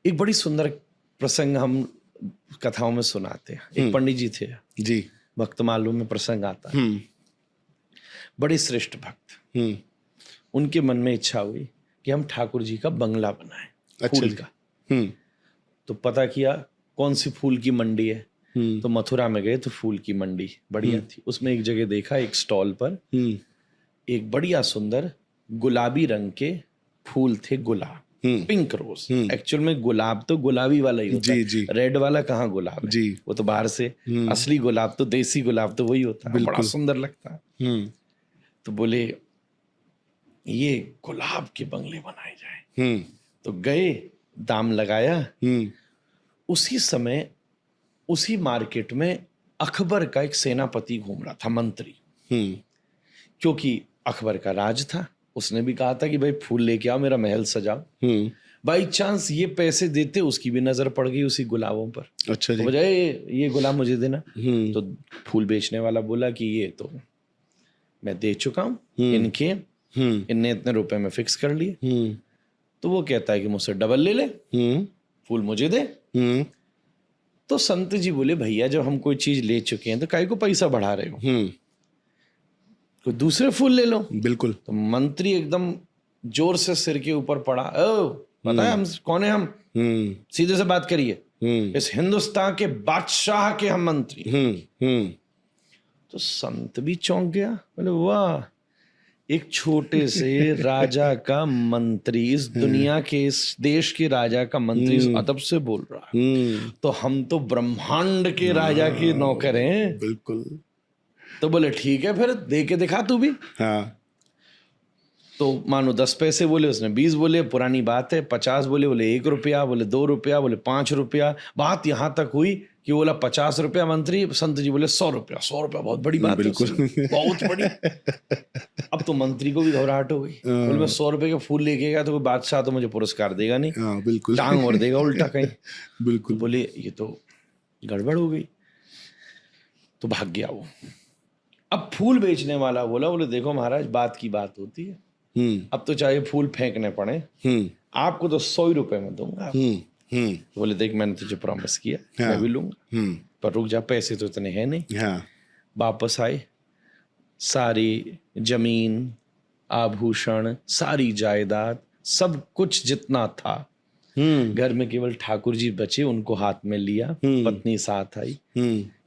एक बड़ी सुंदर प्रसंग हम कथाओं में सुनाते हैं। एक पंडित जी थे जी। भक्त मालूम में प्रसंग आता है। बड़े श्रेष्ठ भक्त, उनके मन में इच्छा हुई कि हम ठाकुर जी का बंगला बनाएं। अच्छा फूल जी। का। तो पता किया कौन सी फूल की मंडी है। तो मथुरा में गए तो फूल की मंडी बढ़िया थी। उसमें एक जगह देखा, एक स्टॉल पर एक बढ़िया सुंदर गुलाबी रंग के फूल थे। गुलाब, पिंक रोज। एक्चुअल में गुलाब तो गुलाबी वाला ही होता है। जी। रेड वाला कहाँ गुलाब है जी। वो तो बाहर से। असली गुलाब तो देसी गुलाब तो वही होता है, बड़ा सुंदर लगता है। तो बोले ये गुलाब के बंगले बनाए जाए। तो गए, दाम लगाया। उसी समय उसी मार्केट में अकबर का एक सेनापति घूम रहा था, मंत्री। क्योंकि अकबर का राज था, उसने भी कहा था कि भाई फूल लेके आओ, मेरा महल सजाओ। बाई चांस ये पैसे देते, उसकी भी नजर पड़ गई उसी गुलाबों पर। अच्छा जी। तो बजाय ये गुलाब मुझे देना। तो फूल बेचने वाला बोला कि ये तो मैं दे चुका हूं इनके, इनने इतने रुपए में फिक्स कर लिए। तो वो कहता है कि मुझसे डबल ले ले, फूल मुझे दे। तो संत जी बोले भैया जब हम कोई चीज ले चुके हैं तो काहे को पैसा बढ़ा रहे हो, कोई दूसरे फूल ले लो। बिल्कुल। तो मंत्री एकदम जोर से सिर के ऊपर पड़ा। ओ पता है हम कौन है? हम सीधे से बात करिए, इस हिंदुस्तान के बादशाह के हम मंत्री। तो संत भी चौंक गया, बोले वाह, एक छोटे से राजा का मंत्री, इस दुनिया के, इस देश के राजा का मंत्री इस अदब से बोल रहा है। तो हम तो ब्रह्मांड के राजा के नौकर हैं। बिल्कुल। तो बोले ठीक है फिर दे के दिखा तू भी। हाँ। तो मानो 10 पैसे बोले, उसने 20 बोले, पुरानी बात है। 50 बोले, बोले 1 रुपया, बोले 2 रुपया, बोले 5 रुपया। बात यहां तक हुई कि बोला 50 रुपया मंत्री, संत जी बोले 100 रुपया। 100 रुपया बहुत बड़ी बात है, बहुत बड़ी। अब तो मंत्री को भी घबराहट हो गई। बोले मैं 100 रुपए के फूल लेके गया तो कोई बादशाह तो मुझे पुरस्कार देगा नहीं। हाँ, बिल्कुल। टांग और देगा उल्टा कहीं। बिल्कुल। तो बोले ये तो गड़बड़ हो गई। तो भाग गया वो। अब फूल बेचने वाला बोला, बोले देखो महाराज, बात की बात होती है, अब तो चाहे फूल फेंकने पड़े, आपको तो 100 रुपए में दूंगा। तो बोले देख मैंने तुझे प्रॉमिस किया, मैं भी लूंगा, पर रुक जा, पैसे तो इतने हैं नहीं। वापस आए, सारी जमीन, आभूषण, सारी जायदाद, सब कुछ जितना था, घर में केवल ठाकुर जी बचे, उनको हाथ में लिया। पत्नी साथ आई।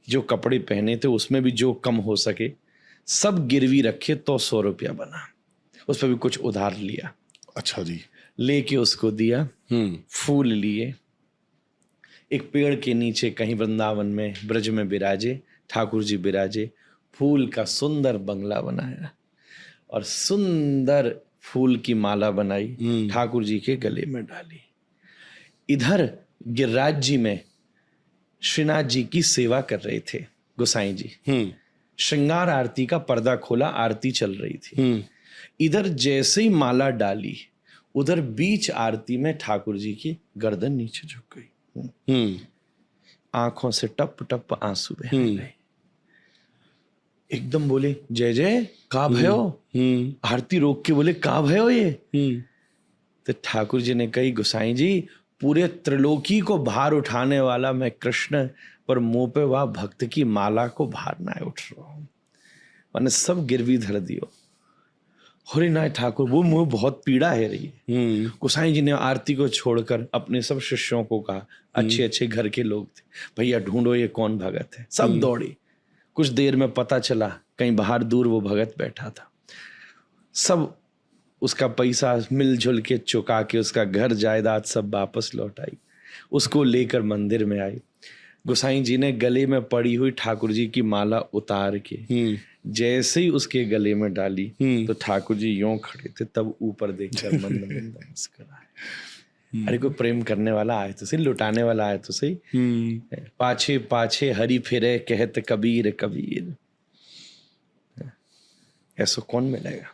जो कपड़े पहने थे उसमें भी जो कम हो सके सब गिरवी रखे, तो 100 रुपया बना। उस पर भी कुछ उधार लिया। अच्छा जी। लेके उसको दिया। फूल लिए, एक पेड़ के नीचे कहीं वृंदावन में, ब्रज में बिराजे ठाकुर जी, बिराजे। फूल का सुंदर बंगला बनाया और सुंदर फूल की माला बनाई, ठाकुर जी के गले में डाली। इधर गिरिराज जी में श्रीनाथ जी की सेवा कर रहे थे गोसाई जी। श्रृंगार आरती का पर्दा खोला, आरती चल रही थी। इधर जैसे ही माला डाली, उधर बीच आरती में ठाकुर जी की गर्दन नीचे झुक गई। आंखों से टप टप आंसू बह गए। एकदम बोले जय जय, का भयो? आरती रोक के बोले का भयो ये? तो ठाकुर जी ने कही गोसाई जी, पूरे त्रिलोकी को भार उठाने वाला मैं कृष्ण, पर मुंह पे वह भक्त की माला को भार ना उठ रहा हूं, मैंने सब गिरवी धर दियो। हरिनाथ ठाकुर, वो मुझे बहुत पीड़ा है रही। गोसाई जी ने आरती को छोड़कर अपने सब शिष्यों को कहा, अच्छे अच्छे घर के लोग थे, भैया ढूंढो ये कौन भगत है। सब दौड़े। कुछ देर में पता चला कहीं बाहर दूर वो भगत बैठा था। सब उसका पैसा मिलजुल के चुका के उसका घर जायदाद सब वापस लौट आई, उसको लेकर मंदिर में आई। गोसाई जी ने गले में पड़ी हुई ठाकुर जी की माला उतार के जैसे ही उसके गले में डाली, तो ठाकुर जी यूं खड़े थे, तब ऊपर देखकर मंद मंद मुस्कुराए। अरे कोई प्रेम करने वाला आए तो सही, लुटाने वाला आए तो सही। पाछे पाछे हरि फिरे कहत कबीर कबीर, ऐसा कौन मिलेगा।